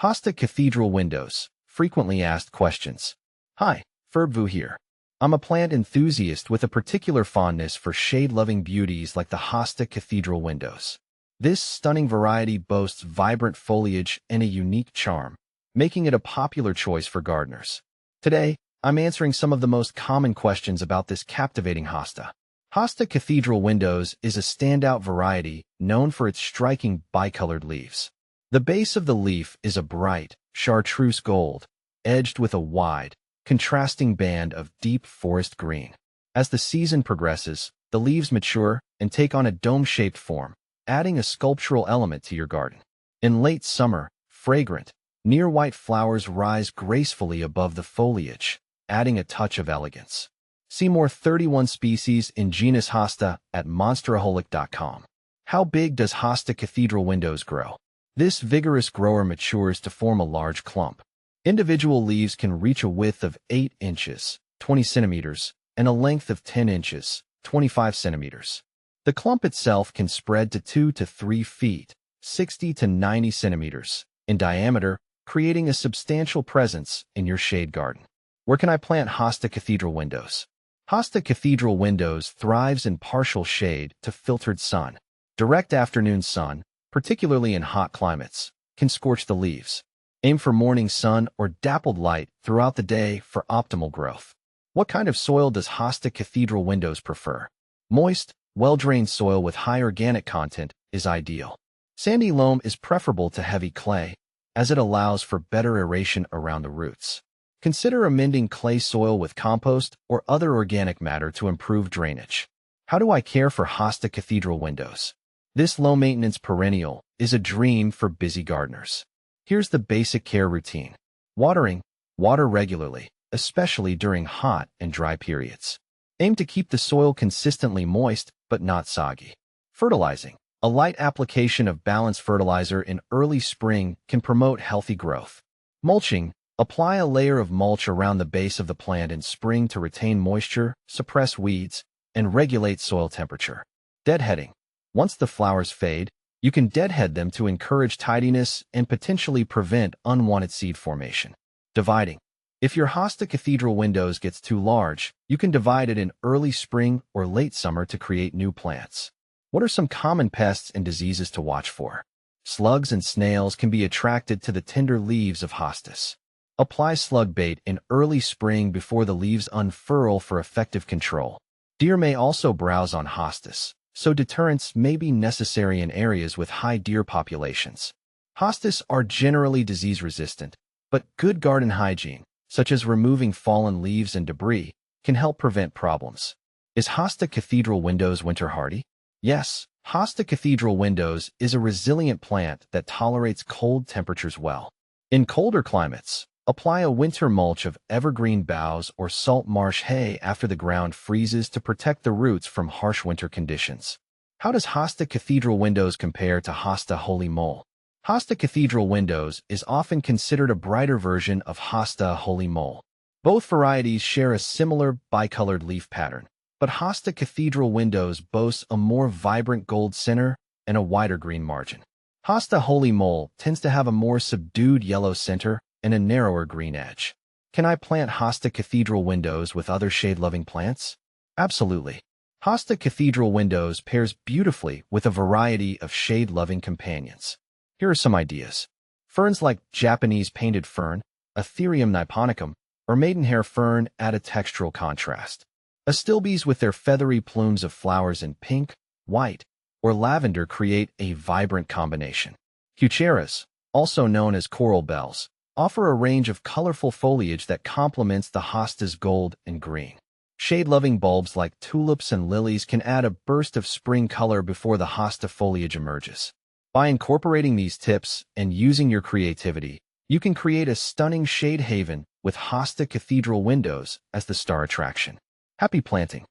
Hosta Cathedral windows. Frequently asked questions. Hi, Ferbvu here. I'm a plant enthusiast with a particular fondness for shade-loving beauties like the Hosta Cathedral windows. This stunning variety boasts vibrant foliage and a unique charm, making it a popular choice for gardeners. Today, I'm answering some of the most common questions about this captivating hosta. Hosta Cathedral windows is a standout variety known for its striking bicolored leaves. The base of the leaf is a bright, chartreuse gold, edged with a wide, contrasting band of deep forest green. As the season progresses, the leaves mature and take on a dome-shaped form, adding a sculptural element to your garden. In late summer, fragrant, near-white flowers rise gracefully above the foliage, adding a touch of elegance. See more 31 species in genus Hosta at monsteraholic.com. How big does Hosta Cathedral windows grow? This vigorous grower matures to form a large clump. Individual leaves can reach a width of 8 inches, 20 centimeters, and a length of 10 inches, 25 centimeters. The clump itself can spread to 2 to 3 feet, 60 to 90 centimeters, in diameter, creating a substantial presence in your shade garden. Where can I plant Hosta Cathedral windows? Hosta Cathedral windows thrives in partial shade to filtered sun. Direct afternoon sun, particularly in hot climates, can scorch the leaves. Aim for morning sun or dappled light throughout the day for optimal growth. What kind of soil does Hosta Cathedral windows prefer? Moist, well-drained soil with high organic content is ideal. Sandy loam is preferable to heavy clay, as it allows for better aeration around the roots. Consider amending clay soil with compost or other organic matter to improve drainage. How do I care for Hosta Cathedral windows? This low-maintenance perennial is a dream for busy gardeners. Here's the basic care routine. Watering. Water regularly, especially during hot and dry periods. Aim to keep the soil consistently moist but not soggy. Fertilizing. A light application of balanced fertilizer in early spring can promote healthy growth. Mulching. Apply a layer of mulch around the base of the plant in spring to retain moisture, suppress weeds, and regulate soil temperature. Deadheading. Once the flowers fade, you can deadhead them to encourage tidiness and potentially prevent unwanted seed formation. Dividing. If your Hosta Cathedral windows gets too large, you can divide it in early spring or late summer to create new plants. What are some common pests and diseases to watch for? Slugs and snails can be attracted to the tender leaves of hostas. Apply slug bait in early spring before the leaves unfurl for effective control. Deer may also browse on hostas, so deterrence may be necessary in areas with high deer populations. Hostas are generally disease-resistant, but good garden hygiene, such as removing fallen leaves and debris, can help prevent problems. Is Hosta Cathedral windows winter hardy? Yes, Hosta Cathedral windows is a resilient plant that tolerates cold temperatures well. In colder climates, apply a winter mulch of evergreen boughs or salt marsh hay after the ground freezes to protect the roots from harsh winter conditions. How does Hosta Cathedral windows compare to Hosta holy mole? Hosta Cathedral windows is often considered a brighter version of Hosta holy mole. Both varieties share a similar bicolored leaf pattern, but Hosta Cathedral windows boasts a more vibrant gold center and a wider green margin. Hosta holy mole tends to have a more subdued yellow center and a narrower green edge. Can I plant Hosta Cathedral windows with other shade-loving plants? Absolutely. Hosta Cathedral windows pairs beautifully with a variety of shade-loving companions. Here are some ideas. Ferns like Japanese painted fern, Atherium niponicum, or maidenhair fern add a textural contrast. Astilbes with their feathery plumes of flowers in pink, white, or lavender create a vibrant combination. Heucheras, also known as coral bells, offer a range of colorful foliage that complements the hosta's gold and green. Shade-loving bulbs like tulips and lilies can add a burst of spring color before the hosta foliage emerges. By incorporating these tips and using your creativity, you can create a stunning shade haven with Hosta Cathedral windows as the star attraction. Happy planting!